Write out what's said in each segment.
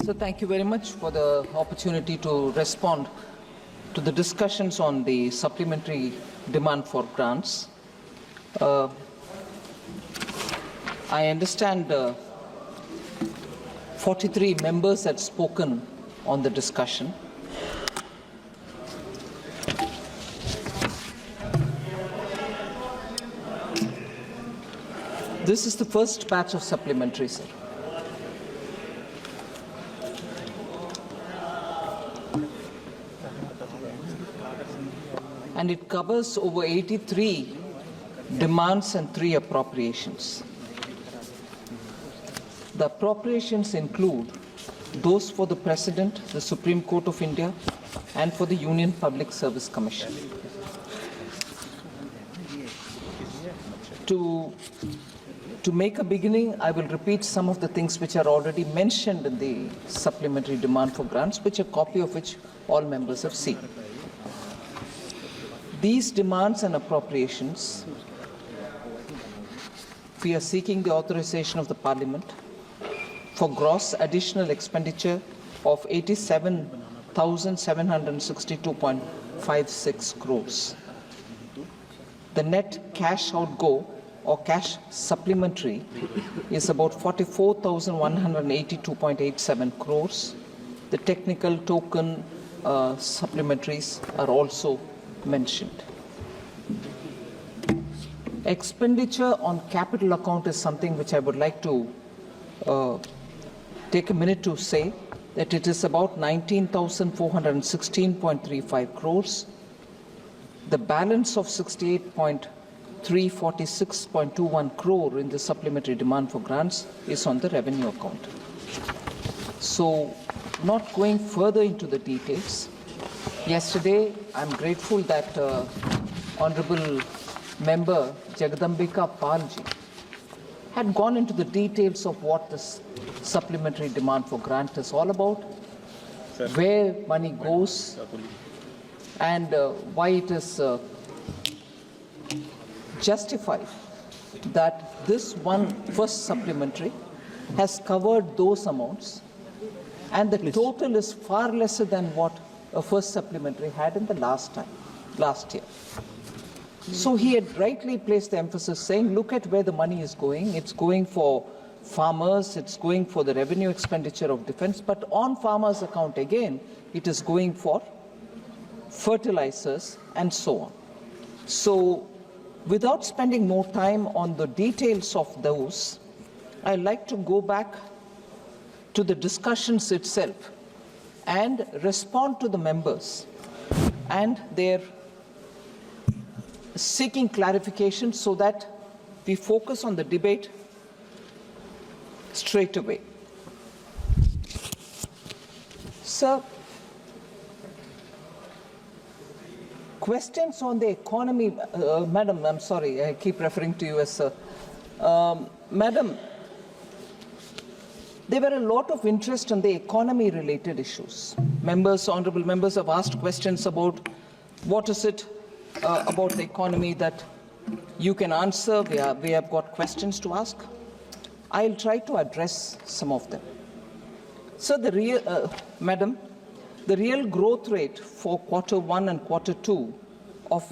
So thank you very much for the opportunity to respond to the discussions on the supplementary demand for grants. I understand 43 members had spoken on the discussion. This is the first batch of supplementary, sir. And it covers over 83 demands and 3 appropriations. The appropriations include those for the President, the Supreme Court of India, and for the Union Public Service Commission. To make a beginning, I will repeat some of the things which are already mentioned in the supplementary demand for grants, which a copy of which all members have seen. These demands and appropriations, we are seeking the authorization of the Parliament for gross additional expenditure of 87,762.56 crores. The net cash outgo or cash supplementary is about 44,182.87 crores. The technical token supplementaries are also mentioned. Expenditure on capital account is something which I would like to take a minute to say that it is about 19,416.35 crores. The balance of 68.346.21 crore in the supplementary demand for grants is on the revenue account. So, not going further into the details, yesterday I'm grateful that Honorable Member Jagadambika Palji had gone into the details of what this supplementary demand for grant is all about, where money goes, and why it is justified that this first supplementary has covered those amounts, and the total is far lesser than what a first supplementary had in the last year. So he had rightly placed the emphasis saying, look at where the money is going. It's going for farmers, it's going for the revenue expenditure of defense, but on farmers' account again, it is going for fertilizers and so on. So without spending more time on the details of those, I'd like to go back to the discussions itself and respond to the members and their seeking clarification so that we focus on the debate straight away. Sir, questions on the economy, Madam, I'm sorry, I keep referring to you as Sir. Madam, there were a lot of interest on the economy-related issues. Honorable members have asked questions about what is it about the economy that you can answer. We have got questions to ask. I'll try to address some of them. So, Madam, the real growth rate for Q1 and Q2 of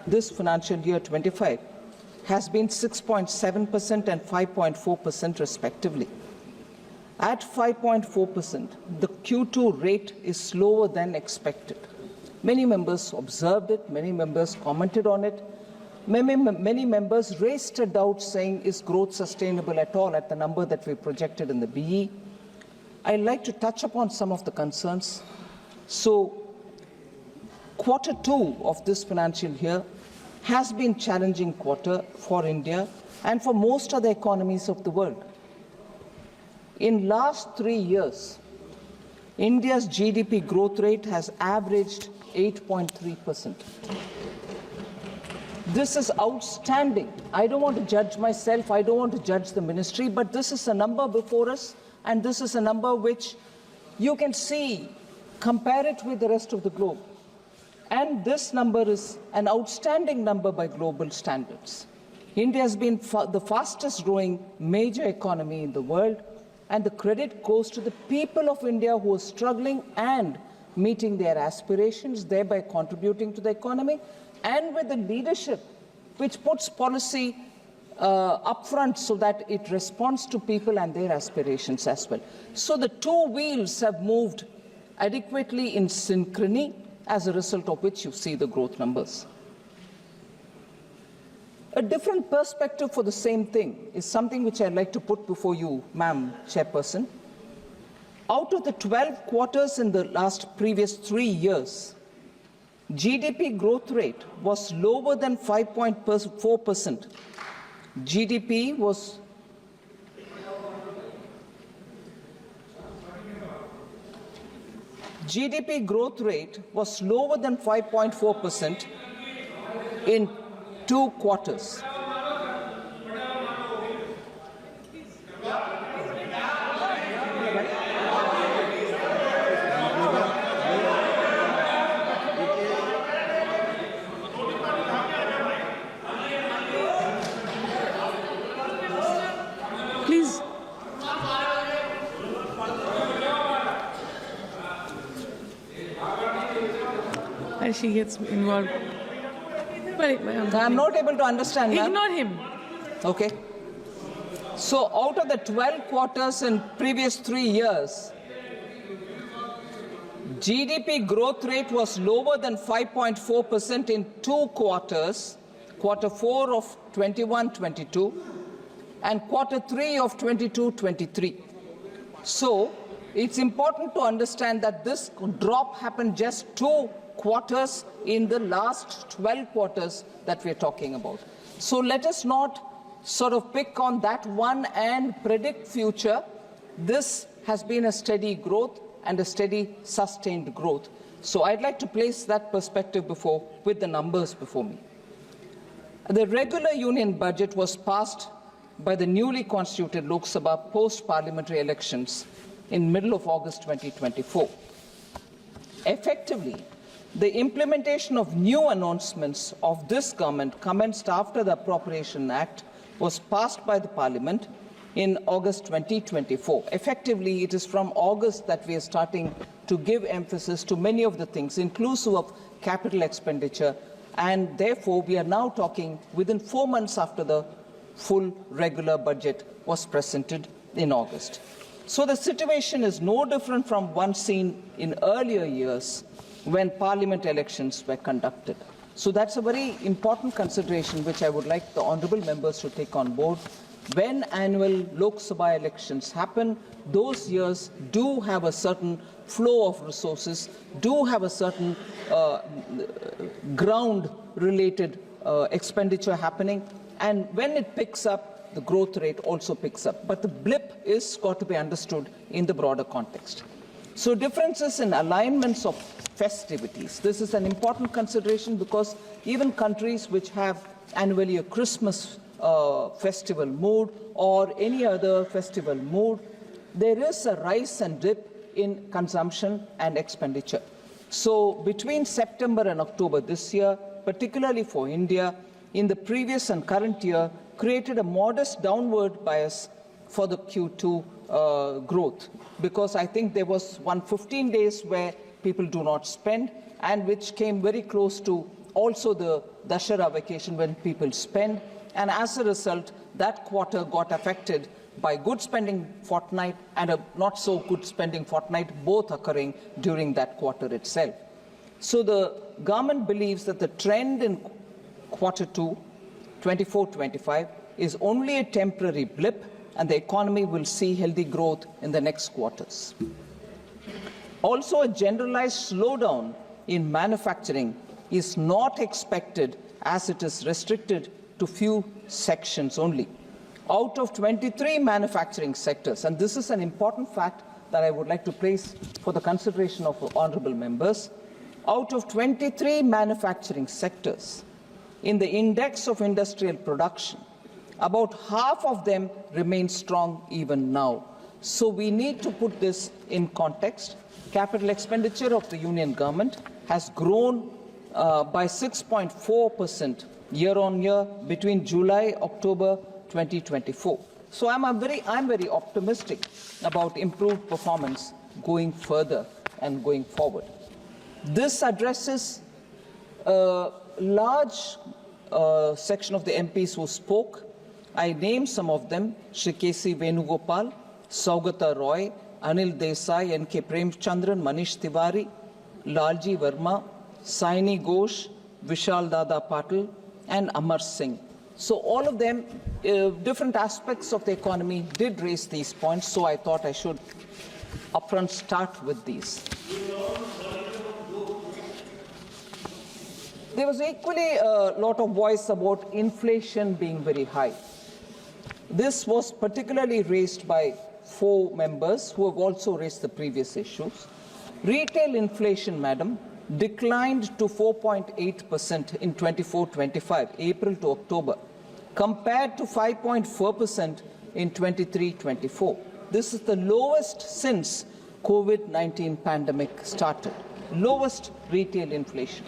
this financial year 25 has been 6.7% and 5.4% respectively. At 5.4%, the Q2 rate is slower than expected. Many members observed it, many members commented on it. Many members raised a doubt saying, is growth sustainable at all at the number that we projected in the BE? I'd like to touch upon some of the concerns. So, Q2 of this financial year has been a challenging quarter for India and for most other economies of the world. In last 3 years, India's GDP growth rate has averaged 8.3%. This is outstanding. I don't want to judge myself, I don't want to judge the ministry, but this is a number before us, and this is a number which you can see, compare it with the rest of the globe. And this number is an outstanding number by global standards. India has been the fastest growing major economy in the world, and the credit goes to the people of India who are struggling and meeting their aspirations, thereby contributing to the economy, and with the leadership which puts policy up front so that it responds to people and their aspirations as well. So the two wheels have moved adequately in synchrony, as a result of which you see the growth numbers. A different perspective for the same thing is something which I'd like to put before you, Ma'am Chairperson. Out of the 12 quarters in the previous 3 years, GDP growth rate was lower than 5.4%. GDP growth rate was lower than 5.4% in 2 quarters. Please. And she gets involved. I'm not able to understand, ma'am. Ignore him. Okay. So out of the 12 quarters in previous 3 years, GDP growth rate was lower than 5.4% in 2 quarters, quarter 4 of 21-22 and quarter 3 of 22-23. So it's important to understand that this drop happened just 2 quarters in the last 12 quarters that we're talking about. So let us not sort of pick on that one and predict future. This has been a steady growth and a steady sustained growth. So I'd like to place that perspective with the numbers before me. The regular union budget was passed by the newly constituted Lok Sabha post-parliamentary elections in middle of August 2024. Effectively, the implementation of new announcements of this government commenced after the Appropriation Act was passed by the Parliament in August 2024. Effectively, it is from August that we are starting to give emphasis to many of the things, inclusive of capital expenditure, and therefore we are now talking within 4 months after the full regular budget was presented in August. So the situation is no different from one seen in earlier years when parliament elections were conducted. So that's a very important consideration which I would like the honourable members to take on board. When annual Lok Sabha elections happen, those years do have a certain flow of resources, do have a certain ground-related expenditure happening, and when it picks up, the growth rate also picks up. But the blip is got to be understood in the broader context. So differences in alignments of festivities. This is an important consideration because even countries which have annually a Christmas festival mood or any other festival mood, there is a rise and dip in consumption and expenditure. So between September and October this year, particularly for India, in the previous and current year, created a modest downward bias for the Q2 growth, because I think there was 15 days where people do not spend, and which came very close to also the Dussehra vacation when people spend, and as a result, that quarter got affected by good spending fortnight and a not so good spending fortnight, both occurring during that quarter itself. So the government believes that the trend in quarter 2, 24-25, is only a temporary blip, and the economy will see healthy growth in the next quarters. Also, a generalized slowdown in manufacturing is not expected, as it is restricted to few sections only. Out of 23 manufacturing sectors, and this is an important fact that I would like to place for the consideration of honourable members, out of 23 manufacturing sectors in the index of industrial production, about half of them remain strong even now. So we need to put this in context. Capital expenditure of the Union government has grown by 6.4% year-on-year between July-October 2024. So I'm very optimistic about improved performance going further and going forward. This addresses a large section of the MPs who spoke. I named some of them: Shri K.C. Venugopal, Saugata Roy, Anil Desai, N.K. Premchandran, Manish Tiwari, Lalji Verma, Saini Ghosh, Vishal Dada Patil, and Amar Singh. So all of them, different aspects of the economy did raise these points, so I thought I should upfront start with these. There was equally a lot of voice about inflation being very high. This was particularly raised by 4 members who have also raised the previous issues. Retail inflation, madam, declined to 4.8% in 24-25, April to October, compared to 5.4% in 23-24. This is the lowest since COVID-19 pandemic started. Lowest retail inflation.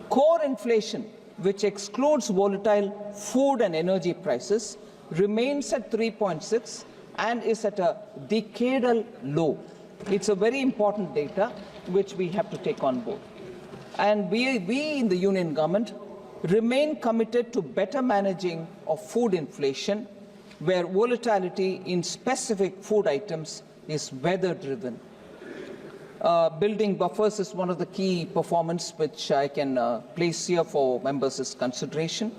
Core inflation, which excludes volatile food and energy prices, remains at 3.6 and is at a decadal low. It's a very important data which we have to take on board. And we in the Union government remain committed to better managing of food inflation, where volatility in specific food items is weather-driven. Building buffers is one of the key performance which I can place here for members' consideration,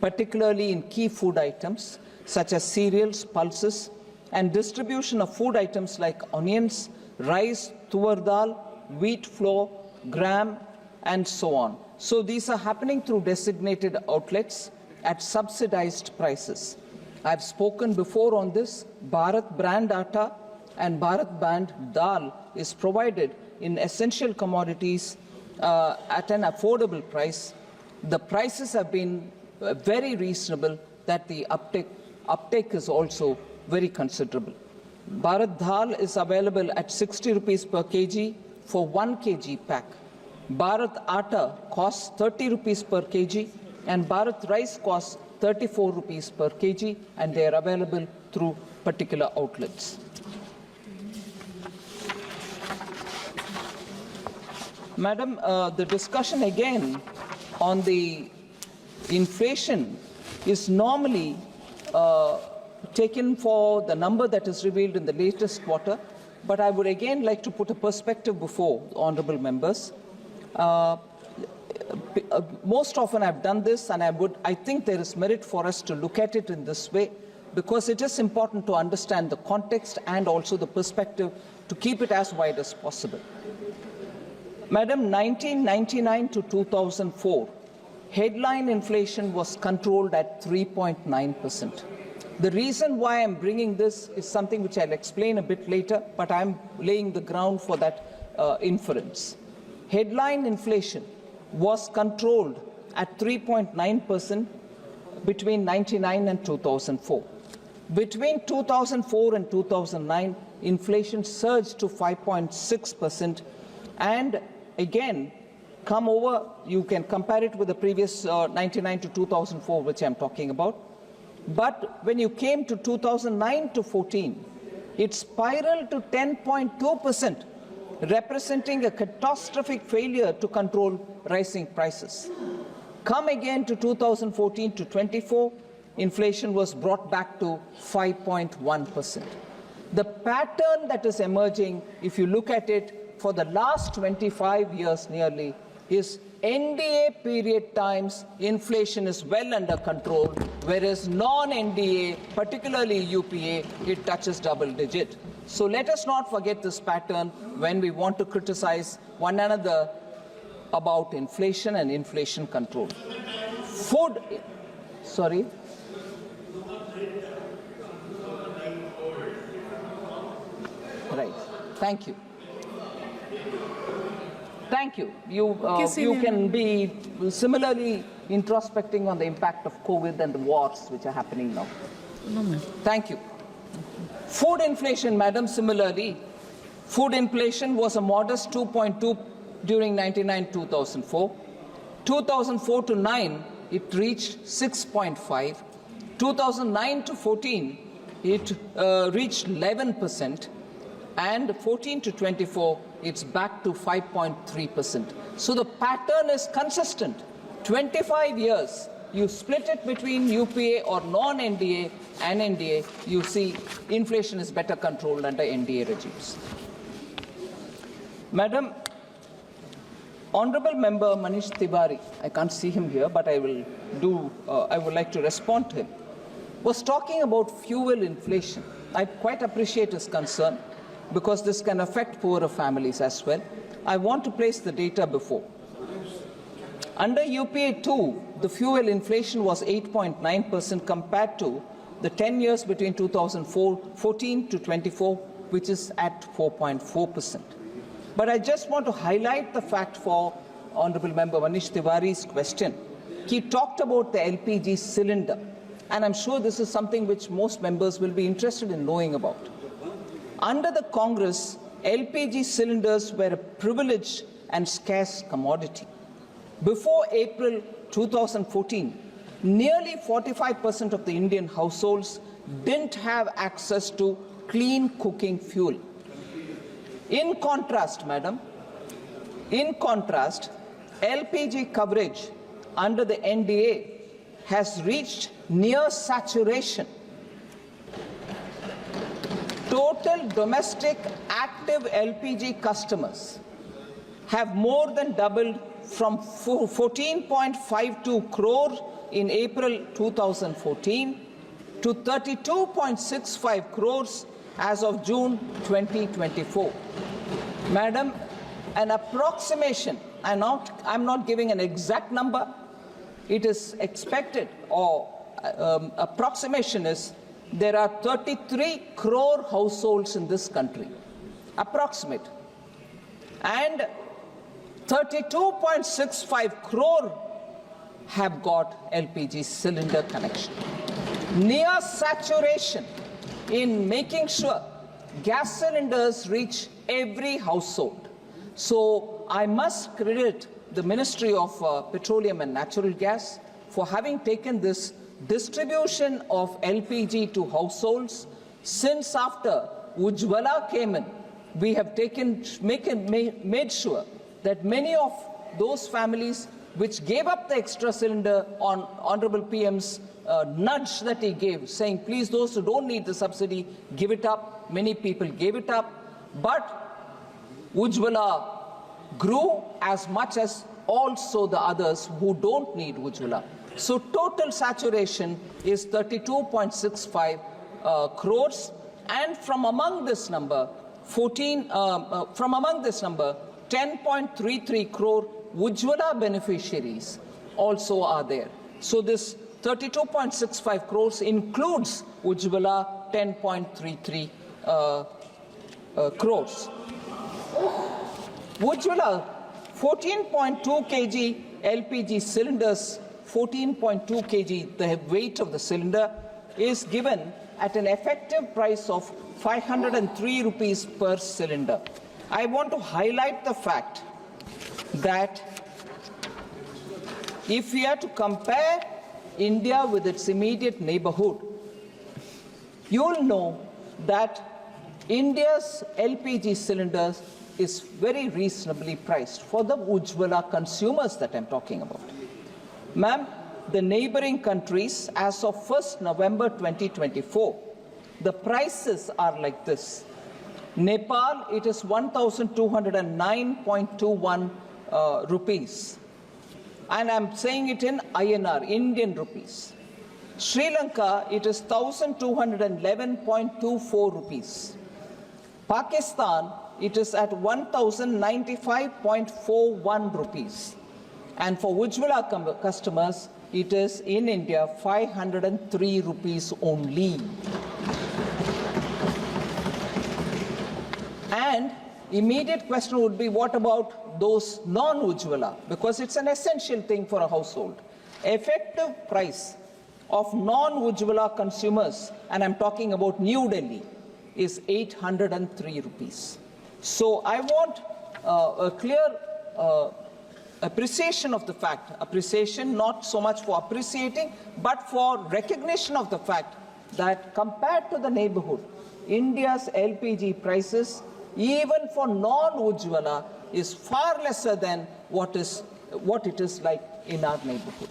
particularly in key food items such as cereals, pulses, and distribution of food items like onions, rice, tur dal, wheat flour, gram, and so on. So these are happening through designated outlets at subsidized prices. I've spoken before on this. Bharat brand atta and Bharat brand dal is provided in essential commodities at an affordable price. The prices have been very reasonable, that the uptake is also very considerable. Bharat dal is available at 60 rupees per kg for 1 kg pack. Bharat atta costs 30 rupees per kg and Bharat rice costs 34 rupees per kg, and they are available through particular outlets. Madam, the discussion again on the inflation is normally taken for the number that is revealed in the latest quarter, but I would again like to put a perspective before honourable members. Most often I've done this, and I think there is merit for us to look at it in this way, because it is important to understand the context and also the perspective to keep it as wide as possible. Madam, 1999 to 2004, headline inflation was controlled at 3.9%. The reason why I'm bringing this is something which I'll explain a bit later, but I'm laying the ground for that inference. Headline inflation was controlled at 3.9% between 1999 and 2004. Between 2004 and 2009, inflation surged to 5.6%, and again, you can compare it with the previous 99 to 2004, which I'm talking about. But when you came to 2009 to 14, it spiraled to 10.2%, representing a catastrophic failure to control rising prices. Come again to 2014 to 24, inflation was brought back to 5.1%. The pattern that is emerging, if you look at it for the last 25 years nearly, is NDA period times inflation is well under control, whereas non-NDA, particularly UPA, it touches double digit. So let us not forget this pattern when we want to criticize one another about inflation and inflation control. Food, sorry. Right, thank you. Thank you. You can be similarly introspecting on the impact of COVID and the wars which are happening now. No, ma'am. Thank you. Food inflation, madam, similarly. Food inflation was a modest 2.2 during 1999-2004. 2004 to 9, it reached 6.5. 2009 to 14, it reached 11%, and 14 to 24, it's back to 5.3%. So the pattern is consistent. 25 years, you split it between UPA or non-NDA and NDA, you see inflation is better controlled under NDA regimes. Madam, Honourable Member Manish Tiwari, I can't see him here, but I would like to respond to him, was talking about fuel inflation. I quite appreciate his concern because this can affect poorer families as well. I want to place the data before. Under UPA 2, the fuel inflation was 8.9% compared to the 10 years between 2014 to 24, which is at 4.4%. But I just want to highlight the fact for Honourable Member Manish Tiwari's question. He talked about the LPG cylinder, and I'm sure this is something which most members will be interested in knowing about. Under the Congress, LPG cylinders were a privileged and scarce commodity. Before April 2014, nearly 45% of the Indian households didn't have access to clean cooking fuel. In contrast, madam, LPG coverage under the NDA has reached near saturation. Total domestic active LPG customers have more than doubled from 14.52 crore in April 2014 to 32.65 crores as of June 2024. Madam, an approximation, I'm not giving an exact number, it is expected, or approximation is, there are 33 crore households in this country, approximate, and 32.65 crore have got LPG cylinder connection. Near saturation in making sure gas cylinders reach every household. So I must credit the Ministry of Petroleum and Natural Gas for having taken this distribution of LPG to households. Since after Ujjwala came in, we have made sure that many of those families which gave up the extra cylinder on Honourable PM's nudge that he gave, saying, please, those who don't need the subsidy, give it up. Many people gave it up. But Ujjwala grew as much as also the others who don't need Ujjwala. So total saturation is 32.65 crores. And from among this number, 10.33 crore Ujjwala beneficiaries also are there. So this 32.65 crores includes Ujjwala 10.33 crores. Ujjwala 14.2 kg LPG cylinders, 14.2 kg, the weight of the cylinder, is given at an effective price of 503 rupees per cylinder. I want to highlight the fact that if we are to compare India with its immediate neighborhood, you'll know that India's LPG cylinders is very reasonably priced for the Ujjwala consumers that I'm talking about. Ma'am, the neighboring countries, as of 1st November 2024, the prices are like this. Nepal, it is 1,209.21 rupees. And I'm saying it in INR, Indian rupees. Sri Lanka, it is 1,211.24 rupees. Pakistan, it is at 1,095.41 rupees. And for Ujjwala customers, it is in India 503 rupees only. And immediate question would be, what about those non-Ujjwala? Because it's an essential thing for a household. Effective price of non-Ujjwala consumers, and I'm talking about New Delhi, is 803 rupees. So I want a clear appreciation of the fact, appreciation not so much for appreciating, but for recognition of the fact that compared to the neighborhood, India's LPG prices, even for non-Ujjwala, is far lesser than what it is like in our neighborhood.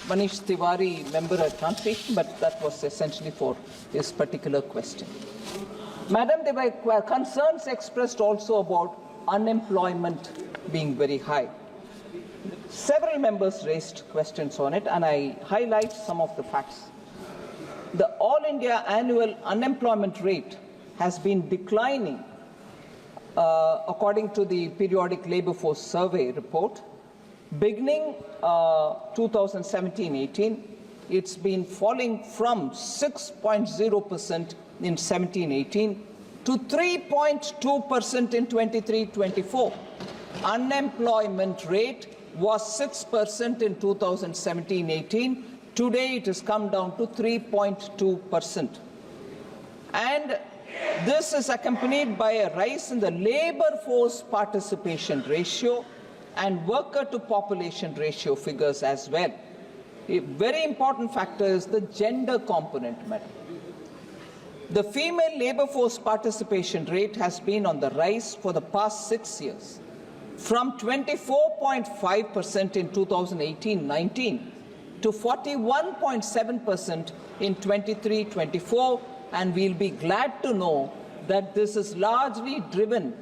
Manish Tiwari, member at Translation, but that was essentially for his particular question. Madam, there were concerns expressed also about unemployment being very high. Several members raised questions on it, and I highlight some of the facts. The All India annual unemployment rate has been declining according to the periodic labour force survey report. Beginning 2017-18, it's been falling from 6.0% in 17-18 to 3.2% in 23-24. Unemployment rate was 6% in 2017-18. Today it has come down to 3.2%. And this is accompanied by a rise in the labour force participation ratio and worker to population ratio figures as well. A very important factor is the gender component, madam. The female labour force participation rate has been on the rise for the past 6 years, from 24.5% in 2018-19 to 41.7% in 23-24, and we'll be glad to know that this is largely driven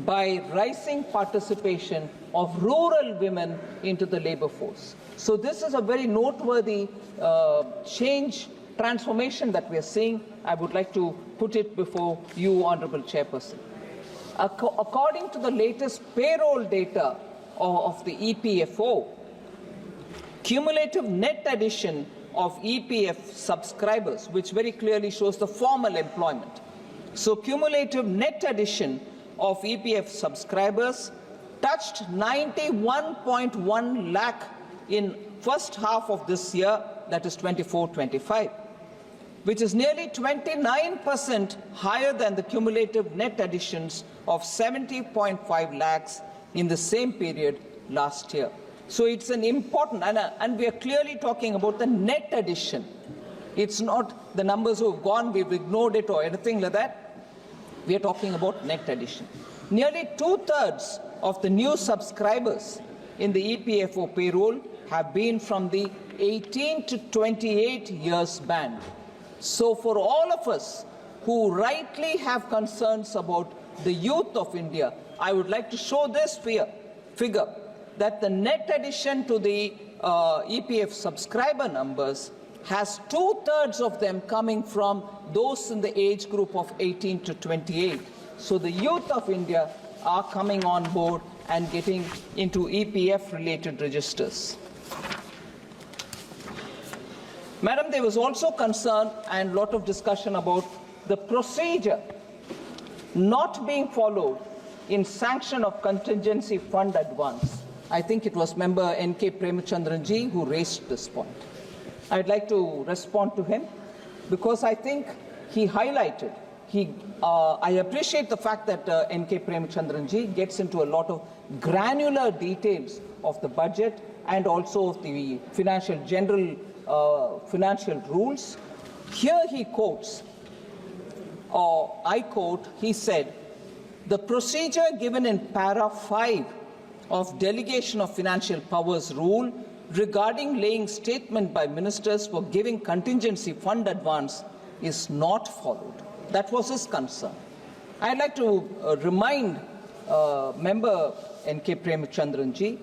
by rising participation of rural women into the labour force. So this is a very noteworthy transformation that we are seeing. I would like to put it before you, Honourable Chairperson. According to the latest payroll data of the EPFO, cumulative net addition of EPF subscribers, which very clearly shows the formal employment. So cumulative net addition of EPF subscribers touched 91.1 lakh in first half of this year, that is 24-25, which is nearly 29% higher than the cumulative net additions of 70.5 lakhs in the same period last year. So it's an important, and we are clearly talking about the net addition. It's not the numbers who have gone, we've ignored it or anything like that. We are talking about net addition. Nearly 2/3 of the new subscribers in the EPFO payroll have been from the 18 to 28 years band. So for all of us who rightly have concerns about the youth of India, I would like to show this figure that the net addition to the EPF subscriber numbers has 2/3 of them coming from those in the age group of 18 to 28. So the youth of India are coming on board and getting into EPF-related registers. Madam, there was also concern and a lot of discussion about the procedure not being followed in sanction of contingency fund advance. I think it was member N.K. Premachandranji who raised this point. I'd like to respond to him because I think he highlighted, I appreciate the fact that N.K. Premachandranji gets into a lot of granular details of the budget and also of the financial rules. Here he quotes, or I quote, he said, the procedure given in para 5 of Delegation of Financial Powers rule regarding laying statement by ministers for giving contingency fund advance is not followed. That was his concern. I'd like to remind member N.K. Premachandranji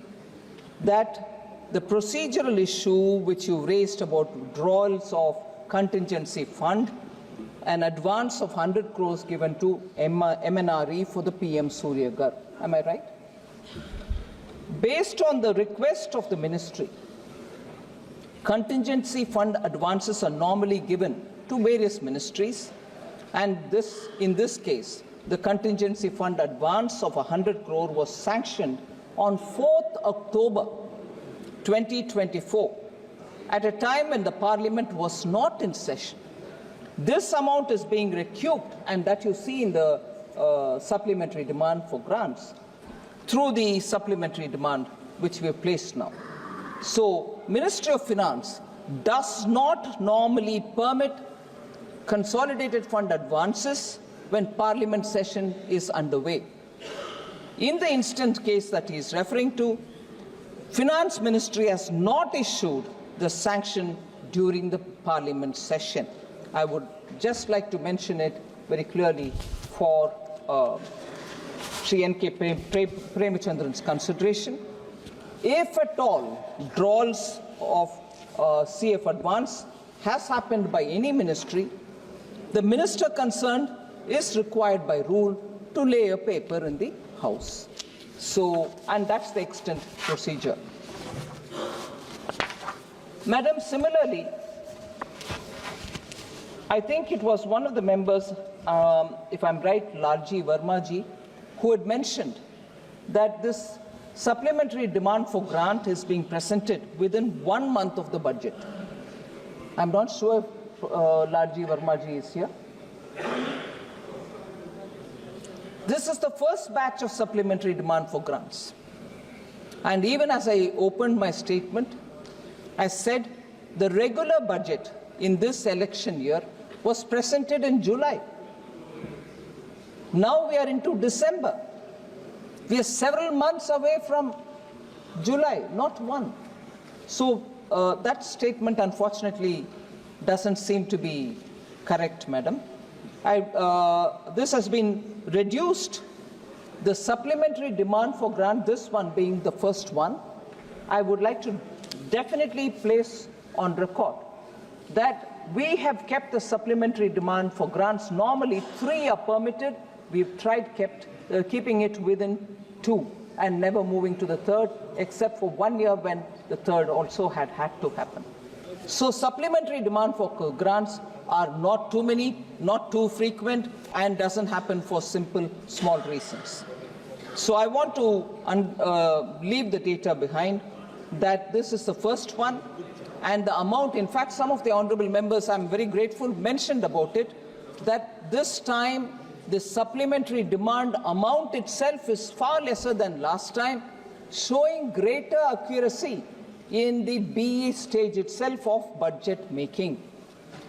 that the procedural issue which you raised about withdrawals of contingency fund, an advance of 100 crores given to MNRE for the PM Surya Ghar. Am I right? Based on the request of the ministry, contingency fund advances are normally given to various ministries, and in this case, the contingency fund advance of 100 crore was sanctioned on 4th October 2024, at a time when the Parliament was not in session. This amount is being recouped, and that you see in the supplementary demand for grants, through the supplementary demand which we have placed now. So, Ministry of Finance does not normally permit consolidated fund advances when Parliament session is underway. In the instant case that he is referring to, Finance Ministry has not issued the sanction during the Parliament session. I would just like to mention it very clearly for Sri N.K. Premachandran's consideration. If at all drawals of CF advance has happened by any ministry, the minister concerned is required by rule to lay a paper in the House. So, and that's the extent procedure. Madam, similarly, I think it was one of the members, if I'm right, Lalji Vermaji, who had mentioned that this supplementary demand for grant is being presented within 1 month of the budget. I'm not sure if Lalji Vermaji is here. This is the first batch of supplementary demand for grants. And even as I opened my statement, I said the regular budget in this election year was presented in July. Now we are into December. We are several months away from July, not one. So that statement, unfortunately, doesn't seem to be correct, Madam. This has been reduced. The supplementary demand for grant, this one being the first one, I would like to definitely place on record that we have kept the supplementary demand for grants. Normally 3 are permitted. We've tried keeping it within 2 and never moving to the 3rd, except for 1 year when the 3rd also had to happen. So supplementary demand for grants are not too many, not too frequent, and doesn't happen for simple, small reasons. So I want to leave the data behind that this is the first one, and the amount, in fact, some of the honourable members, I'm very grateful, mentioned about it, that this time the supplementary demand amount itself is far lesser than last time, showing greater accuracy in the BE stage itself of budget making.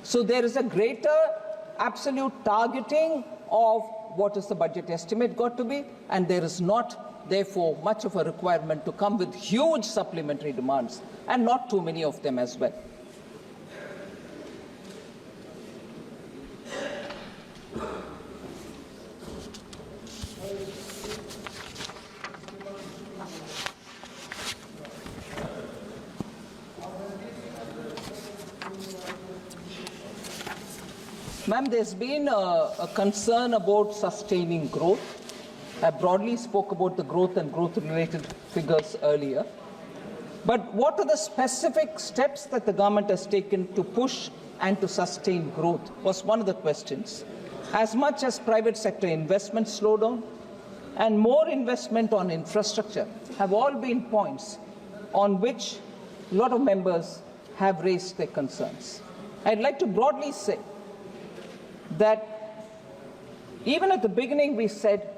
So there is a greater absolute targeting of what is the budget estimate got to be, and there is not, therefore, much of a requirement to come with huge supplementary demands, and not too many of them as well. Ma'am, there's been a concern about sustaining growth. I broadly spoke about the growth and growth-related figures earlier. But what are the specific steps that the government has taken to push and to sustain growth was one of the questions. As much as private sector investment slowdown and more investment on infrastructure have all been points on which a lot of members have raised their concerns. I'd like to broadly say that even at the beginning we said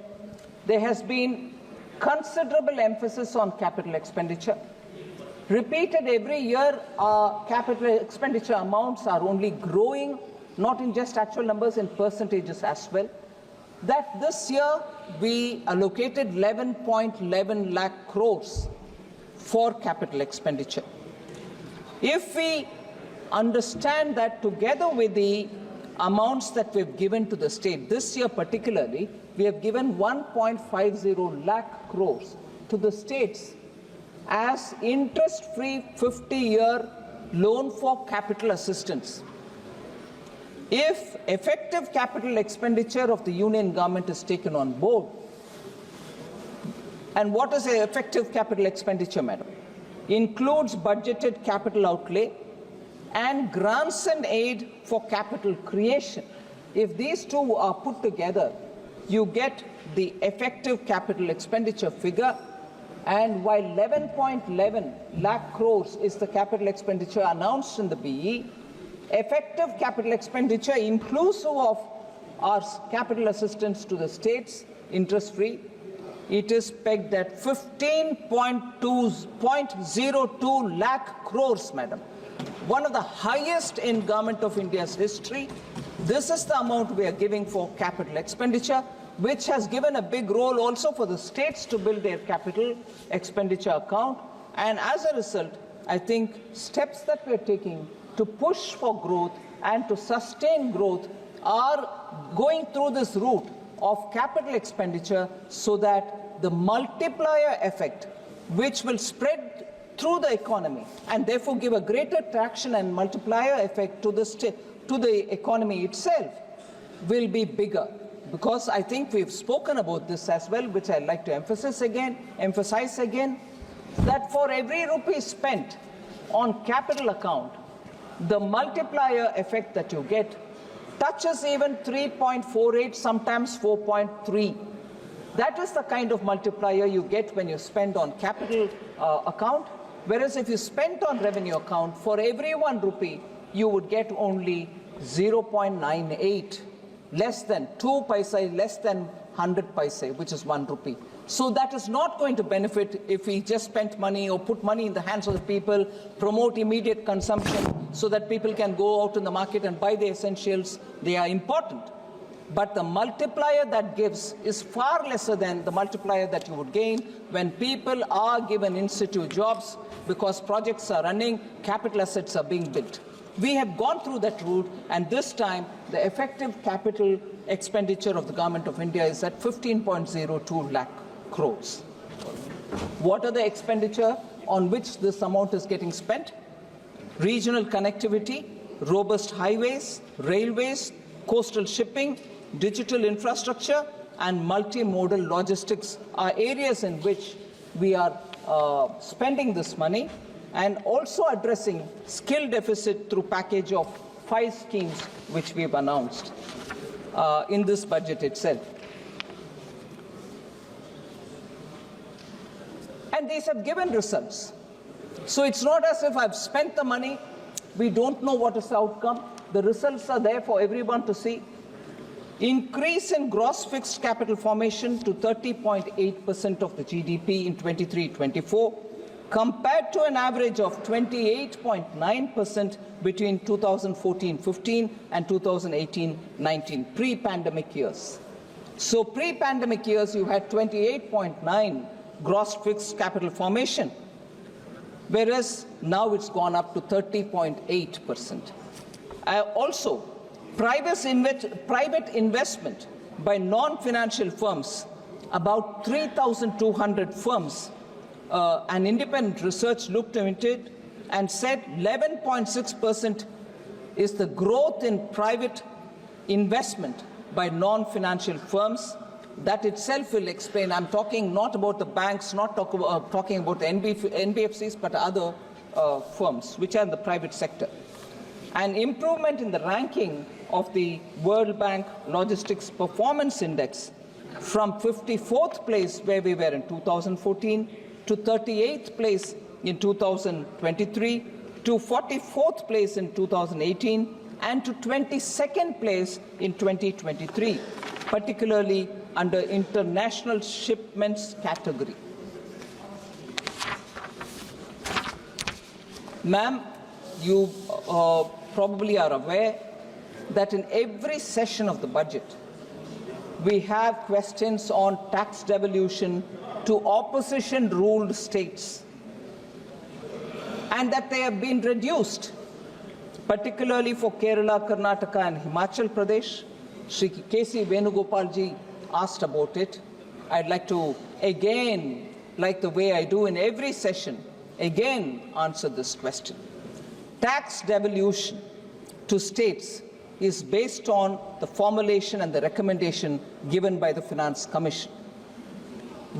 there has been considerable emphasis on capital expenditure. Repeated every year, our capital expenditure amounts are only growing, not in just actual numbers, in percentages as well. That this year we allocated 11.11 lakh crores for capital expenditure. If we understand that together with the amounts that we've given to the state, this year particularly, we have given 1.50 lakh crores to the states as interest-free 50-year loan for capital assistance. If effective capital expenditure of the union government is taken on board, and what is the effective capital expenditure, madam? Includes budgeted capital outlay and grants and aid for capital creation. If these two are put together, you get the effective capital expenditure figure. And while 11.11 lakh crores is the capital expenditure announced in the BE, effective capital expenditure inclusive of our capital assistance to the states, interest-free, it is pegged at 15.02 lakh crores, madam. one of the highest in Government of India's history. This is the amount we are giving for capital expenditure, which has given a big role also for the states to build their capital expenditure account. And as a result, I think steps that we're taking to push for growth and to sustain growth are going through this route of capital expenditure so that the multiplier effect, which will spread through the economy and therefore give a greater traction and multiplier effect to the economy itself, will be bigger. Because I think we've spoken about this as well, which I'd like to emphasize again, that for every rupee spent on capital account, the multiplier effect that you get touches even 3.48, sometimes 4.3. That is the kind of multiplier you get when you spend on capital account. Whereas if you spend on revenue account, for every 1 rupee, you would get only 0.98, less than 2 paise, less than 100 paise, which is 1 rupee. So that is not going to benefit if we just spent money or put money in the hands of the people, promote immediate consumption so that people can go out in the market and buy the essentials. They are important. But the multiplier that gives is far lesser than the multiplier that you would gain when people are given in situ jobs because projects are running, capital assets are being built. We have gone through that route, and this time the effective capital expenditure of the Government of India is at 15.02 lakh crores. What are the expenditure on which this amount is getting spent? Regional connectivity, robust highways, railways, coastal shipping, digital infrastructure, and multimodal logistics are areas in which we are spending this money, and also addressing skill deficit through package of 5 schemes which we have announced in this budget itself. And these have given results. So it's not as if I've spent the money, we don't know what is the outcome. The results are there for everyone to see. Increase in gross fixed capital formation to 30.8% of the GDP in 23-24, compared to an average of 28.9% between 2014-15 and 2018-19, pre-pandemic years. So pre-pandemic years, you had 28.9 gross fixed capital formation, whereas now it's gone up to 30.8%. Also, private investment by non-financial firms, about 3,200 firms, an independent research looked into it and said 11.6% is the growth in private investment by non-financial firms. That itself will explain. I'm talking not about the banks, not talking about the NBFCs, but other firms which are in the private sector. An improvement in the ranking of the World Bank Logistics Performance Index from 54th place where we were in 2014 to 38th place in 2023 to 44th place in 2018 and to 22nd place in 2023, particularly under international shipments category. Ma'am, you probably are aware that in every session of the budget, we have questions on tax devolution to opposition-ruled states, and that they have been reduced, particularly for Kerala, Karnataka, and Himachal Pradesh. Shri K.C. Venugopalji asked about it. I'd like to again, like the way I do in every session, again answer this question. Tax devolution to states is based on the formulation and the recommendation given by the Finance Commission.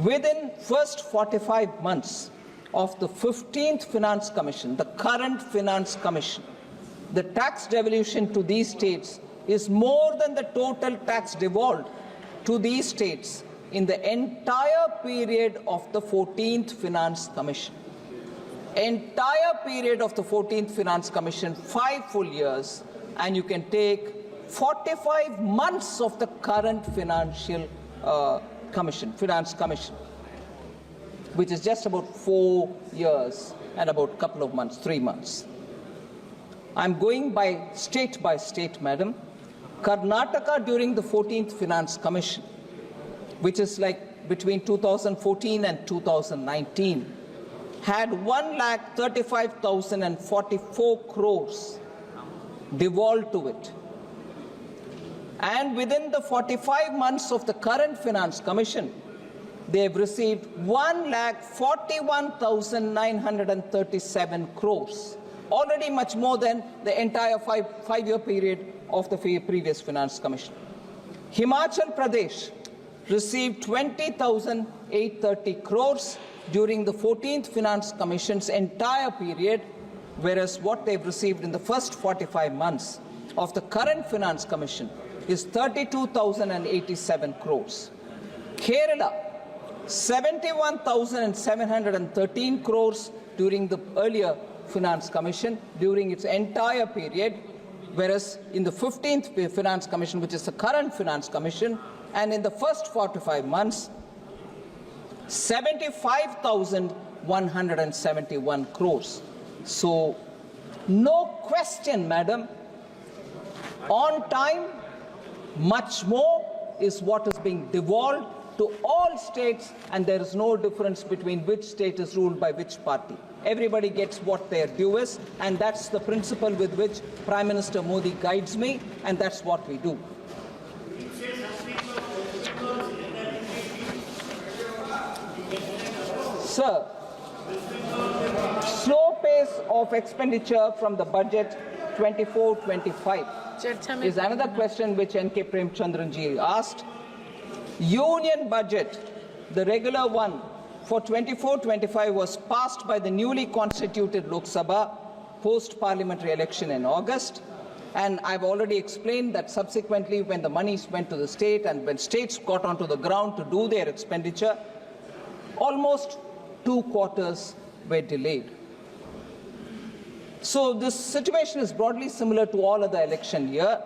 Within first 45 months of the 15th Finance Commission, the current Finance Commission, the tax devolution to these states is more than the total tax devolved to these states in the entire period of the 14th Finance Commission. Entire period of the 14th Finance Commission, 5 full years, and you can take 45 months of the current Finance Commission, which is just about 4 years and about a couple of months, 3 months. I'm going by state, madam. Karnataka during the 14th Finance Commission, which is like between 2014 and 2019, had 1,35,044 crores devolved to it. And within the 45 months of the current Finance Commission, they have received 1,41,937 crores, already much more than the entire five-year period of the previous Finance Commission. Himachal Pradesh received 20,830 crores during the 14th Finance Commission's entire period, whereas what they've received in the first 45 months of the current Finance Commission is 32,087 crores. Kerala, 71,713 crores during the earlier Finance Commission during its entire period, whereas in the 15th Finance Commission, which is the current Finance Commission, and in the first 45 months, 75,171 crores. So, no question, madam, on time, much more is what is being devolved to all states, and there is no difference between which state is ruled by which party. Everybody gets what their due is, and that's the principle with which Prime Minister Modi guides me, and that's what we do. Sir, slow pace of expenditure from the budget 24-25 is another question which N.K. Premchandranji asked. Union budget, the regular one for 24-25 was passed by the newly constituted Lok Sabha post-parliamentary election in August. And I've already explained that subsequently when the monies went to the state and when states got onto the ground to do their expenditure, almost 2 quarters were delayed. So this situation is broadly similar to all other election year.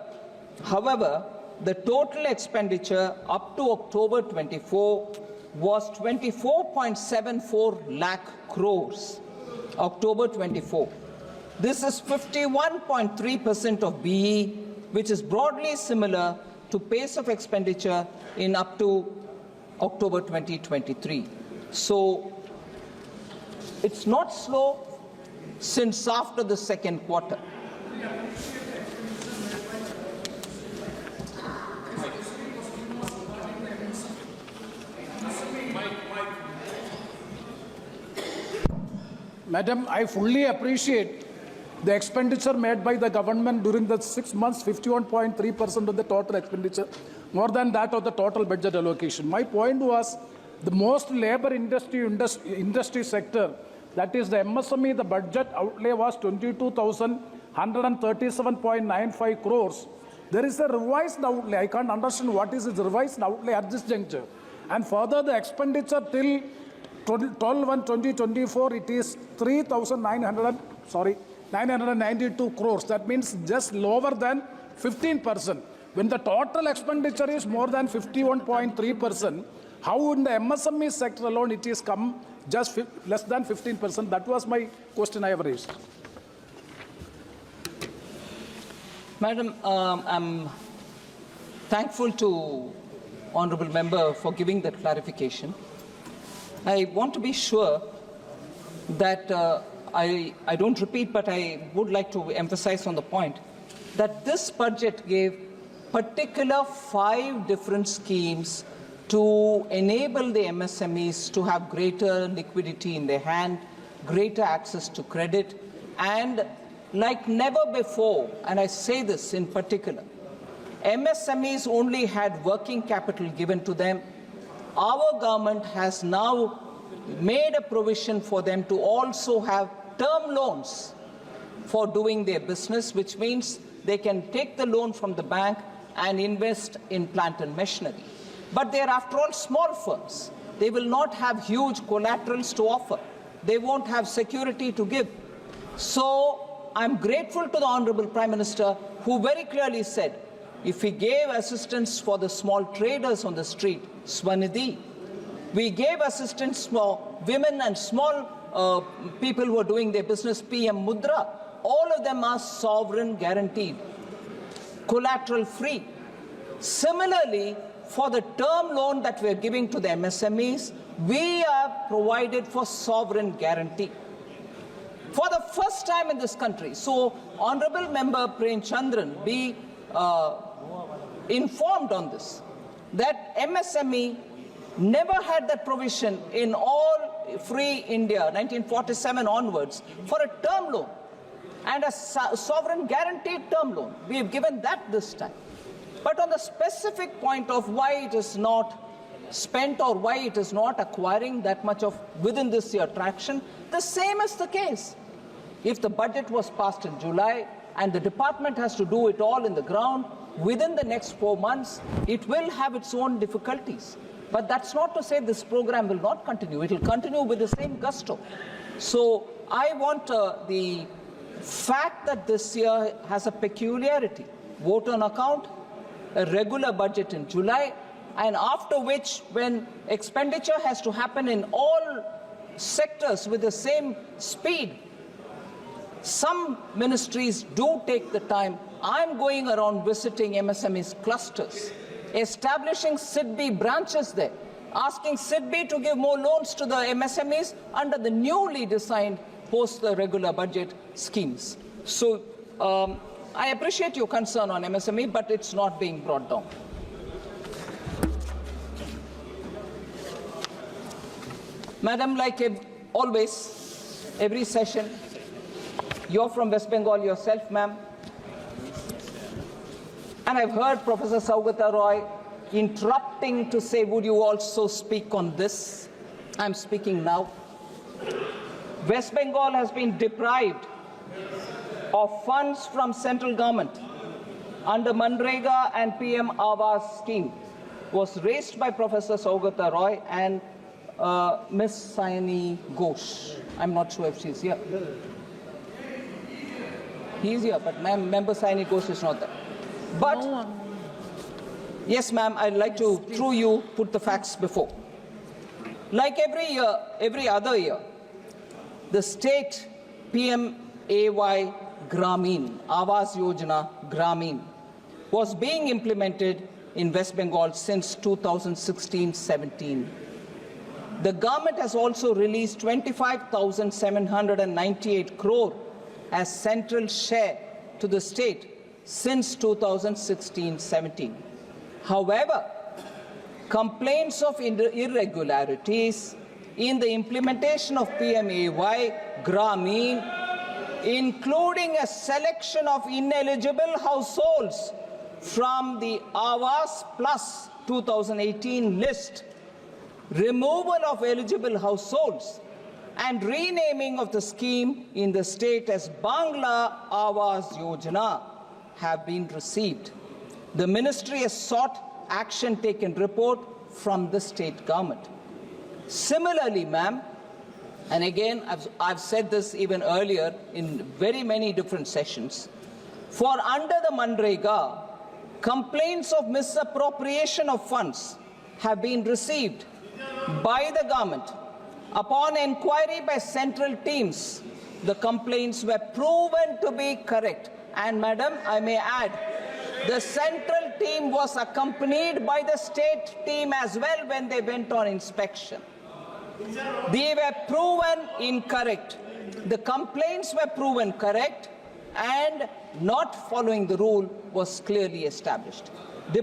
However, the total expenditure up to October 24 was 24.74 lakh crores. October 24. This is 51.3% of BE, which is broadly similar to pace of expenditure in up to October 2023. So it's not slow since after the second quarter. Madam, I fully appreciate the expenditure made by the government during the 6 months, 51.3% of the total expenditure, more than that of the total budget allocation. My point was the most labor industry sector, that is the MSME, the budget outlay was 22,137.95 crores. There is a revised outlay. I can't understand what is the revised outlay at this juncture. And further, the expenditure till 12/1/2024, it is 992 crores. That means just lower than 15%. When the total expenditure is more than 51.3%, how in the MSME sector alone it is come just less than 15%? That was my question I have raised. Madam, I'm thankful to Honourable Member for giving that clarification. I want to be sure that I don't repeat, but I would like to emphasize on the point that this budget gave particular 5 different schemes to enable the MSMEs to have greater liquidity in their hand, greater access to credit, and like never before, and I say this in particular, MSMEs only had working capital given to them. Our government has now made a provision for them to also have term loans for doing their business, which means they can take the loan from the bank and invest in plant and machinery. But they are, after all, small firms. They will not have huge collaterals to offer. They won't have security to give. So I'm grateful to the Honourable Prime Minister, who very clearly said, if we gave assistance for the small traders on the street, Swanidhi, we gave assistance for women and small people who are doing their business, PM Mudra, all of them are sovereign guaranteed, collateral free. Similarly, for the term loan that we are giving to the MSMEs, we are provided for sovereign guarantee. For the first time in this country, so Honorable Member Prem Chandran be informed on this, that MSME never had that provision in all free India, 1947 onwards, for a term loan and a sovereign guaranteed term loan. We have given that this time. But on the specific point of why it is not spent or why it is not acquiring that much of within this year traction, the same is the case. If the budget was passed in July and the department has to do it all in the ground within the next 4 months, it will have its own difficulties. But that's not to say this program will not continue. It will continue with the same gusto. So I want the fact that this year has a peculiarity, vote on account, a regular budget in July, and after which, when expenditure has to happen in all sectors with the same speed, some ministries do take the time. I'm going around visiting MSMEs clusters, establishing SIDBI branches there, asking SIDBI to give more loans to the MSMEs under the newly designed post the regular budget schemes. So I appreciate your concern on MSME, but it's not being brought down. Madam, like always, every session, you're from West Bengal yourself, ma'am. And I've heard Professor Saugata Roy interrupting to say, would you also speak on this? I'm speaking now. West Bengal has been deprived of funds from central government under Manrega and PM Awas scheme was raised by Professor Saugata Roy and Ms. Sayani Ghosh. I'm not sure if she's here. He's here, but Member Sayani Ghosh is not there. But, yes, ma'am, I'd like to, through you, put the facts before. Like every year, every other year, the state PMAY Gramin, Awas Yojana Gramin, was being implemented in West Bengal since 2016-17. The government has also released 25,798 crore as central share to the state since 2016-17. However, complaints of irregularities in the implementation of PMAY Gramin, including a selection of ineligible households from the Awas Plus 2018 list, removal of eligible households, and renaming of the scheme in the state as Bangla Awas Yojana have been received. The ministry has sought action taken report from the state government. Similarly, ma'am, and again, I've said this even earlier in very many different sessions, for under the Manrega, complaints of misappropriation of funds have been received by the government. Upon inquiry by central teams, the complaints were proven to be correct. And madam, I may add, the central team was accompanied by the state team as well when they went on inspection. They were proven incorrect. The complaints were proven correct, and not following the rule was clearly established. The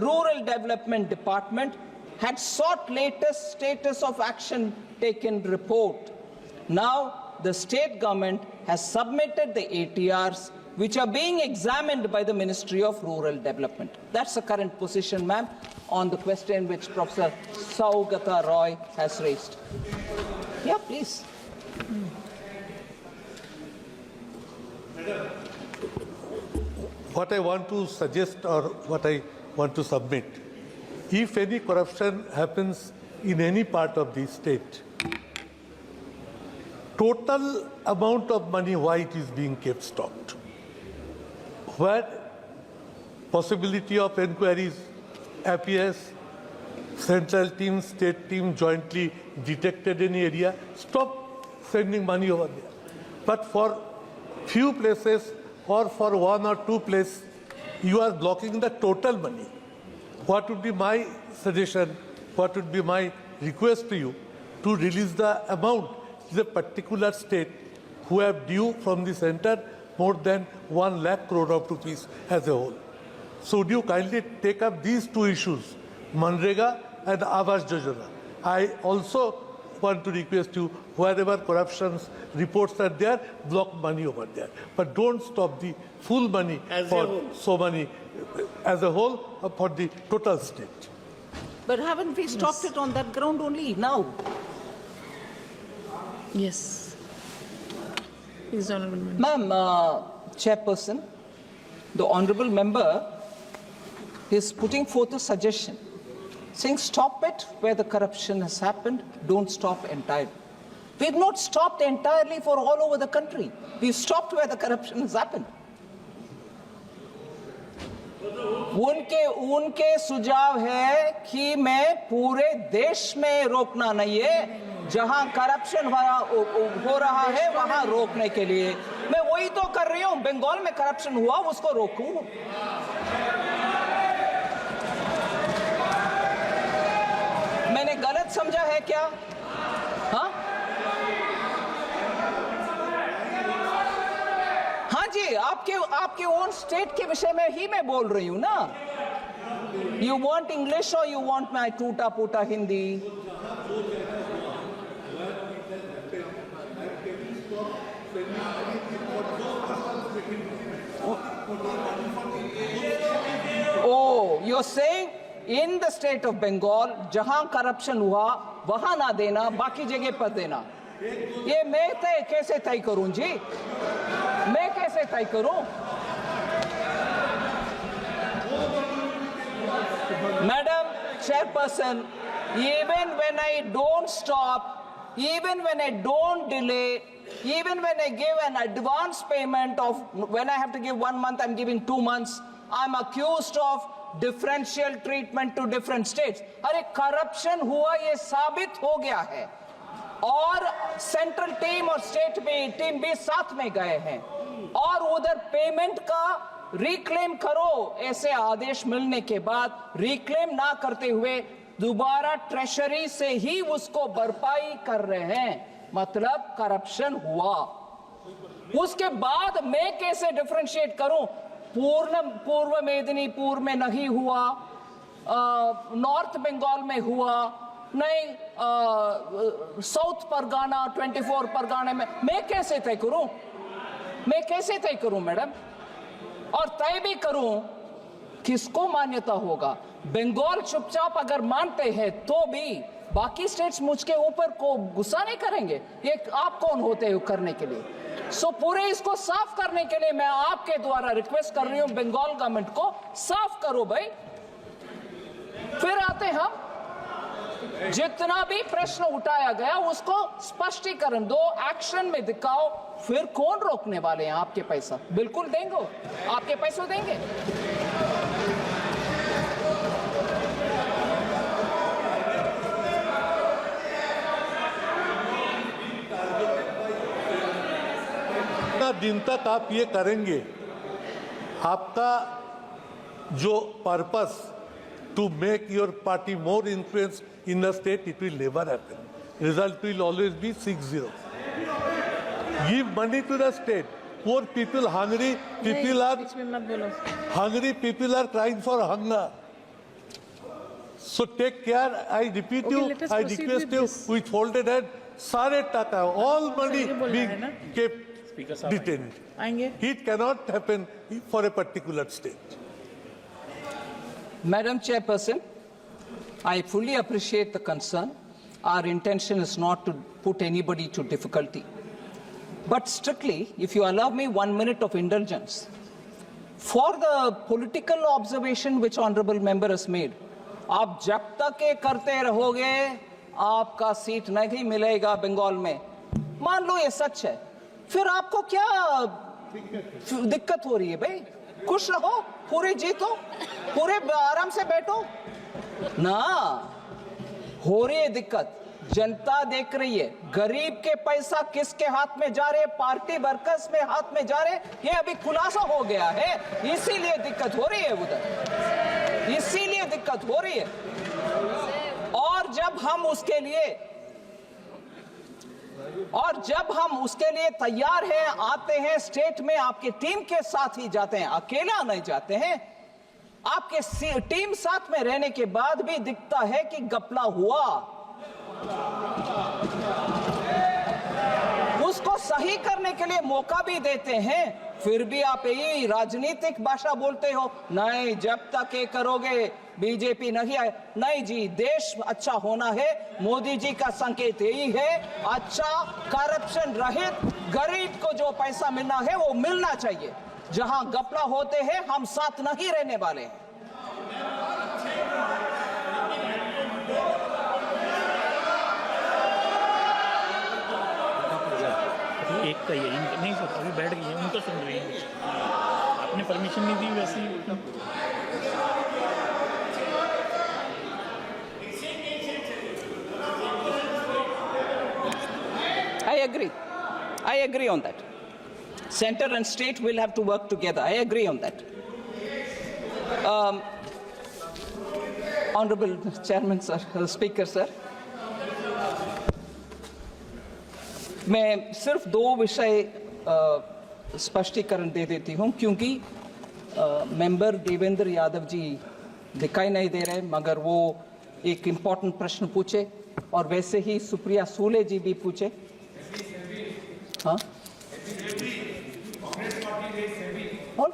Rural Development Department had sought latest status of action taken report. Now, the state government has submitted the ATRs, which are being examined by the Ministry of Rural Development. That's the current position, ma'am, on the question which Professor Saugata Roy has raised. Yeah, please. What I want to suggest or what I want to submit, if any corruption happens in any part of the state, total amount of money, why it is being kept stocked, where possibility of inquiries appears, central team, state team jointly detected any area, stop sending money over there. But for few places or for one or two places, you are blocking the total money. What would be my suggestion, what would be my request to you, to release the amount to the particular state who have due from the center more than 1 lakh crore of rupees as a whole. So would you kindly take up these two issues, Manrega and Awas Yojana? I also want to request you, wherever corruptions reports are there, block money over there. But don't stop the full money for so many as a whole for the total state. But haven't we stopped it on that ground only now? Yes. Please, Honourable Member. Ma'am, Chairperson, the Honourable Member is putting forth a suggestion, saying stop it where the corruption has happened, don't stop entirely. We've not stopped entirely for all over the country. We've stopped where the corruption has happened. उनके सुझाव है कि मैं पूरे देश में रोकना नहीं है, जहां करप्शन हो रहा है वहां रोकने के लिए मैं वही तो कर रही हूं। बंगाल में करप्शन हुआ, उसको रोकूं। मैंने गलत समझा है क्या? हाँ जी, आपके ओन स्टेट के विषय में ही मैं बोल रही हूं ना। यू वांट इंग्लिश और यू वांट माई टूटा फूटा Hindi? Oh, you're saying in the state of Bengal, जहां करप्शन हुआ वहां ना देना, बाकी जगह पर देना। ये मैं कैसे तय करूं जी? मैं कैसे तय करूं? Madam Chairperson, even when I don't stop, even when I don't delay, even when I give an advance payment of, when I have to give 1 month, I'm giving 2 months, I'm accused of differential treatment to different states. अरे corruption हुआ, ये साबित हो गया है, और central team और state team भी साथ में गए हैं, और उधर पेमेंट का रिक्लेम करो, ऐसे आदेश मिलने के बाद रिक्लेम ना करते हुए दोबारा ट्रेशरी से ही उसको भरपाई कर रहे हैं, मतलब करप्शन हुआ। उसके बाद मैं कैसे डिफरेंशिएट करूं? पूर्व मेदिनीपुर में नहीं हुआ, नॉर्थ बंगाल में हुआ नहीं, साउथ परगाना 24 परगाने में, मैं कैसे तय करूं? मैं कैसे तय करूं मैडम? और तय भी करूं, किसको मान्यता होगा? बंगाल चुपचाप अगर मानते हैं तो भी बाकी स्टेट्स मुझके ऊपर को गुस्सा नहीं करेंगे। ये आप कौन होते हो करने के लिए? सो पूरे इसको साफ करने के लिए मैं आपके द्वारा रिक्वेस्ट कर रही हूं, बंगाल गवर्नमेंट को साफ करो भाई। फिर आते हम, जितना भी प्रश्न उठाया गया उसको स्पष्टीकरण दो, एक्शन में दिखाओ, फिर कौन रोकने वाले हैं? आपके पैसा बिल्कुल देंगे, आपके पैसे देंगे। दिन तक आप ये करेंगे, आपका जो purpose to make your party more influence in the state, it will never happen. Result will always be 6-0. Give money to the state. Poor people, hungry people are hungry. People are crying for hunger. So take care. I repeat you. I request you with folded hand. Sare taka, all money being kept detained. It cannot happen for a particular state. Madam Chairperson, I fully appreciate the concern. Our intention is not to put anybody to difficulty. But strictly, if you allow me 1 minute of indulgence, for the political observation which Honourable Member has made, आप जब तक ये करते रहोगे, आपका seat नहीं मिलेगा बंगाल में। मान लो ये सच है, फिर आपको क्या दिक्कत हो रही है भाई? खुश रहो, पूरे जीतो, पूरे आराम से बैठो ना। हो रही है दिक्कत, जनता देख रही है। गरीब के पैसा किसके हाथ में जा रहे, पार्टी वर्कर्स में हाथ में जा रहे, ये अभी खुलासा हो गया है। इसीलिए दिक्कत हो रही है उधर, इसीलिए दिक्कत हो रही है। और जब हम उसके लिए तैयार हैं, आते हैं स्टेट में, आपके टीम के साथ ही जाते हैं, अकेला नहीं जाते हैं। आपके टीम साथ में रहने के बाद भी दिखता है कि घपला हुआ, उसको सही करने के लिए मौका भी देते हैं, फिर भी आप यही राजनीतिक भाषा बोलते हो, नहीं जब तक ये करोगे बीजेपी नहीं आए। नहीं जी, देश अच्छा होना है, मोदी जी का संकेत यही है, अच्छा करप्शन रहित गरीब को जो पैसा मिलना है वो मिलना चाहिए। जहां घपला होते हैं हम साथ नहीं रहने वाले हैं। एक का ही है, नहीं सर अभी बैठ गई है, उनको सुन रही है, आपने परमिशन नहीं दी वैसे ही। I agree on that. Center and state will have to work together. I agree on that. Honorable Chairman sir, Speaker sir, मैं सिर्फ दो विषय स्पष्टीकरण दे देती हूं, क्योंकि मेंबर देवेंद्र यादव जी दिखाई नहीं दे रहे, मगर वो एक इम्पोर्टेंट प्रश्न पूछे और वैसे ही सुप्रिया सूले जी भी पूछे। हाँ, all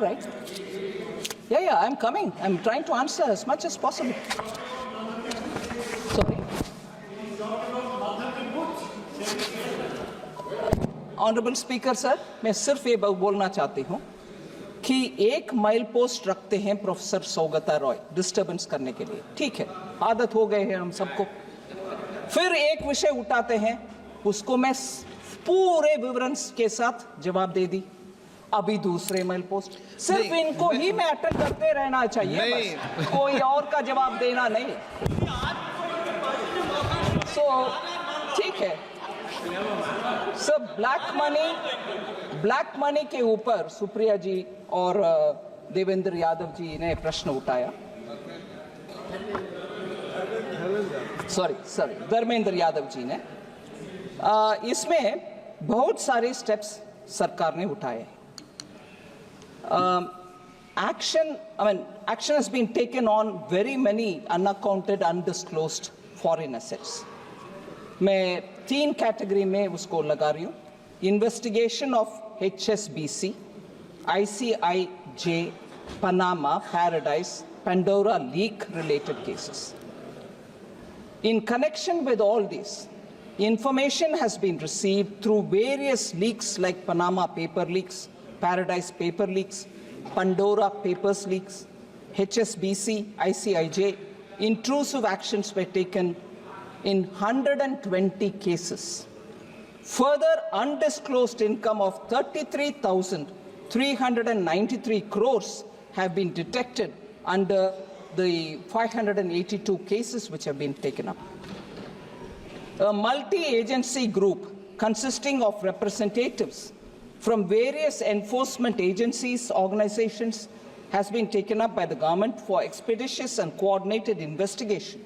right, yeah, I'm coming, I'm trying to answer as much as possible. Sorry. Honourable speaker sir, मैं सिर्फ ये बोलना चाहती हूँ कि एक माइल पोस्ट रखते हैं प्रोफेसर सौगता रॉय डिस्टर्बेंस करने के लिए, ठीक है, आदत हो गए हैं हम सबको। फिर एक विषय उठाते हैं, उसको मैं पूरे विवरण के साथ जवाब दे दी। अभी दूसरे माइल पोस्ट, सिर्फ इनको ही मैं अटेंड करते रहना चाहिए, बस कोई और का जवाब देना नहीं। सो ठीक है सर, ब्लैक मनी के ऊपर सुप्रिया जी और देवेंद्र यादव जी ने प्रश्न उठाया। सॉरी, धर्मेंद्र यादव जी ने। इसमें बहुत सारे स्टेप्स सरकार ने उठाए। Action has been taken on very many unaccounted, undisclosed foreign assets. मैं 3 कैटेगरी में उसको लगा रही हूँ। Investigation of HSBC, ICIJ, Panama, Paradise, Pandora leak related cases. In connection with all these, information has been received through various leaks like Panama paper leaks, Paradise paper leaks, Pandora papers leaks, HSBC, ICIJ. Intrusive actions were taken in 120 cases. Further, undisclosed income of 33,393 crores have been detected under the 582 cases which have been taken up. A multi-agency group consisting of representatives from various enforcement agencies, organizations, has been taken up by the government for expeditious and coordinated investigation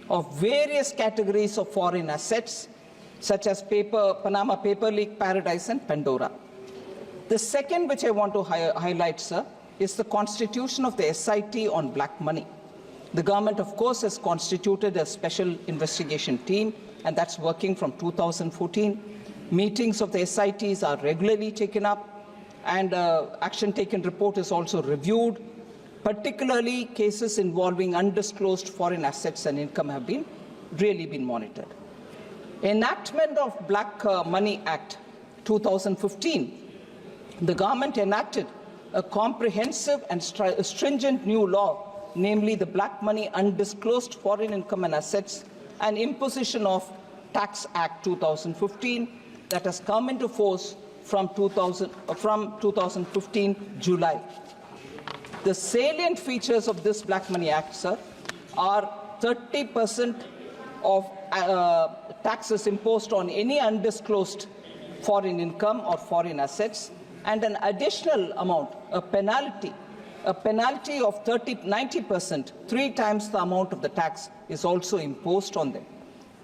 of various categories of foreign assets, such as Panama paper leak, Paradise, and Pandora. The second, which I want to highlight, sir, is the constitution of the SIT on black money. The government, of course, has constituted a special investigation team, and that's working from 2014. Meetings of the SITs are regularly taken up, and action taken report is also reviewed. Particularly, cases involving undisclosed foreign assets and income have really been monitored. Enactment of Black Money Act 2015, the government enacted a comprehensive and stringent new law, namely the Black Money Undisclosed Foreign Income and Assets and Imposition of Tax Act 2015 that has come into force from 2015 July. The salient features of this Black Money Act, sir, are 30% of taxes imposed on any undisclosed foreign income or foreign assets, and an additional amount, a penalty of 90%, 3 times the amount of the tax, is also imposed on them.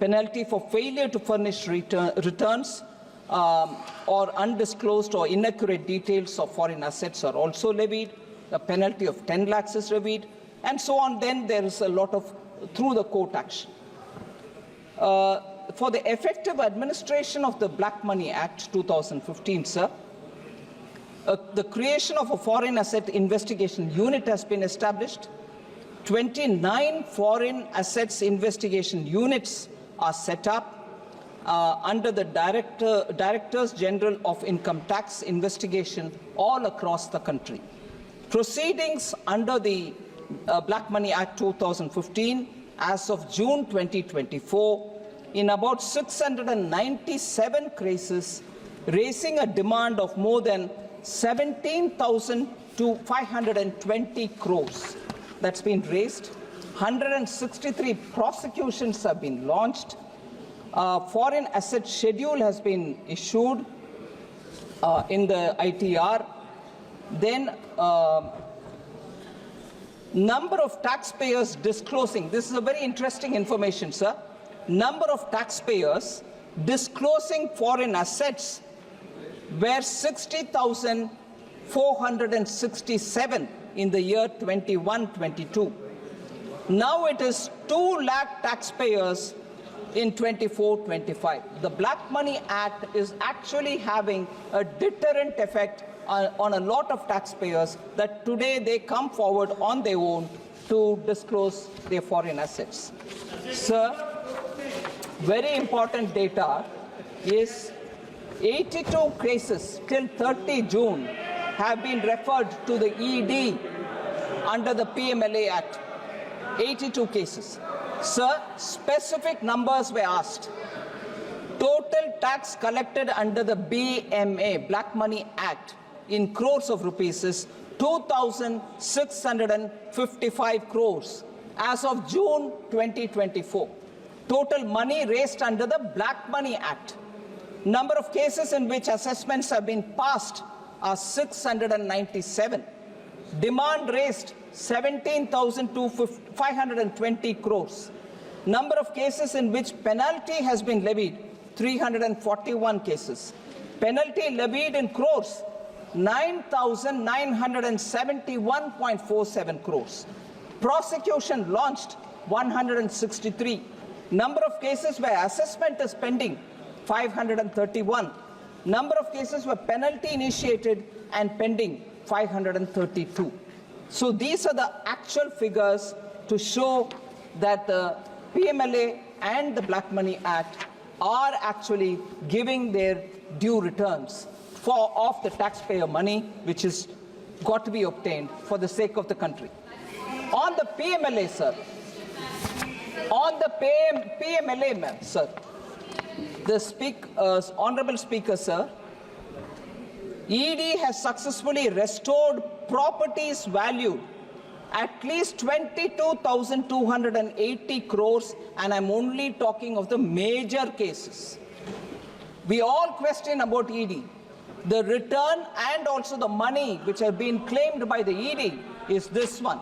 Penalty for failure to furnish returns or undisclosed or inaccurate details of foreign assets are also levied. A penalty of 10 lakhs is levied, and so on. Then there is a lot of through the court action. For the effective administration of the Black Money Act 2015, sir, the creation of a foreign asset investigation unit has been established. 29 foreign assets investigation units are set up under the Directors General of Income Tax Investigation all across the country. Proceedings under the Black Money Act 2015 as of June 2024 in about 697 cases, raising a demand of more than 17,520 crores that's been raised. 163 prosecutions have been launched. Foreign asset schedule has been issued in the ITR. Then number of taxpayers disclosing, this is a very interesting information, sir. Number of taxpayers disclosing foreign assets were 60,467 in the year 21-22. Now it is 2 lakh taxpayers in 24-25. The Black Money Act is actually having a deterrent effect on a lot of taxpayers, that today they come forward on their own to disclose their foreign assets. Sir, very important data is 82 cases till 30 June have been referred to the ED under the PMLA Act. 82 cases. Sir, specific numbers were asked. Total tax collected under the BMA, Black Money Act, in crores of rupees is 2,655 crores as of June 2024. Total money raised under the Black Money Act. Number of cases in which assessments have been passed are 697. Demand raised 17,520 crores. Number of cases in which penalty has been levied, 341 cases. Penalty levied in crores, 9,971.47 crores. Prosecution launched, 163. Number of cases where assessment is pending, 531. Number of cases where penalty initiated and pending, 532. So these are the actual figures to show that the PMLA and the Black Money Act are actually giving their due returns of the taxpayer money, which is got to be obtained for the sake of the country. On the PMLA, sir, on the PMLA, ma'am, sir, the Honorable Speaker, sir, ED has successfully restored properties valued at least 22,280 crores, and I'm only talking of the major cases. We all question about ED. The return and also the money which have been claimed by the ED is this one.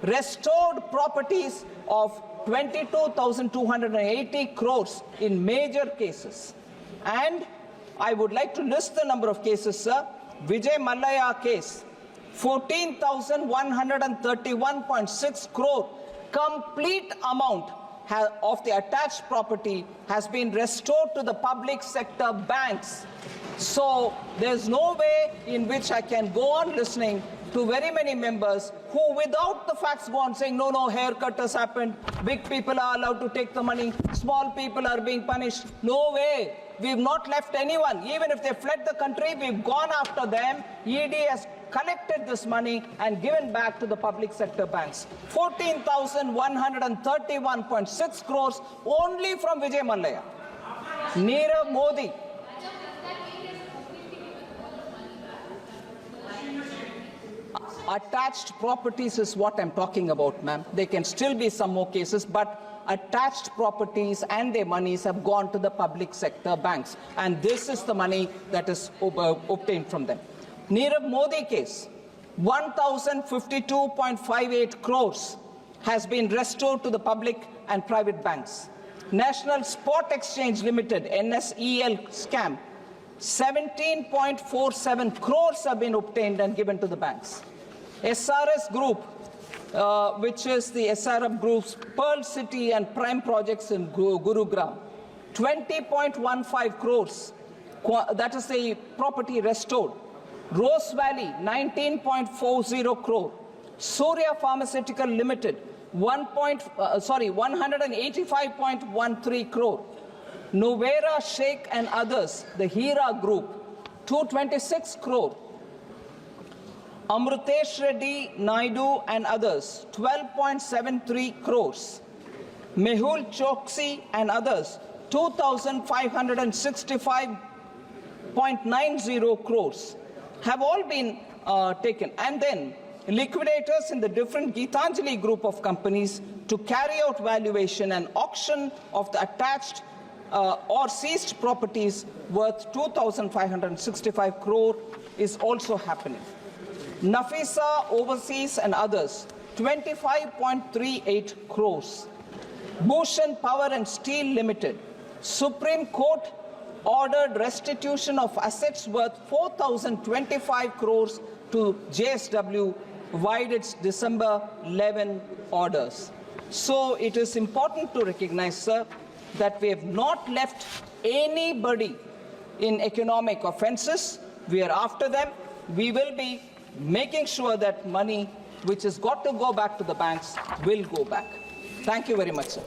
Restored properties of 22,280 crores in major cases. And I would like to list the number of cases, sir. Vijay Mallaya case, 14,131.6 crore, complete amount of the attached property has been restored to the public sector banks. So there's no way in which I can go on listening to very many members who, without the facts, go on saying, no, haircut has happened, big people are allowed to take the money, small people are being punished. No way. We've not left anyone. Even if they fled the country, we've gone after them. ED has collected this money and given back to the public sector banks. 14,131.6 crores only from Vijay Mallaya. Nirav Modi. Attached properties is what I'm talking about, ma'am. There can still be some more cases, but attached properties and their monies have gone to the public sector banks. And this is the money that is obtained from them. Nirav Modi case, 1,052.58 crores has been restored to the public and private banks. National Spot Exchange Limited, NSEL scam, 17.47 crores have been obtained and given to the banks. SRS Group, which is the SRF Group's Pearl City and Prime projects in Gurugram, 20.15 crores, that is the property restored. Rose Valley, 19.40 crore. Surya Pharmaceutical Limited, 185.13 crore. Novera Sheikh and others, the Hira Group, 226 crore. Amrutesh Reddy, Naidu and others, 12.73 crores. Mehul Choksi and others, 2,565.90 crores have all been taken. And then liquidators in the different Geetanjali group of companies to carry out valuation and auction of the attached or seized properties worth 2,565 crore is also happening. Nafisa Overseas and others, 25.38 crores. Bhushan Power and Steel Limited, Supreme Court ordered restitution of assets worth 4,025 crores to JSW via its December 11 orders. So it is important to recognize, sir, that we have not left anybody in economic offences. We are after them. We will be making sure that money which has got to go back to the banks will go back. Thank you very much, sir.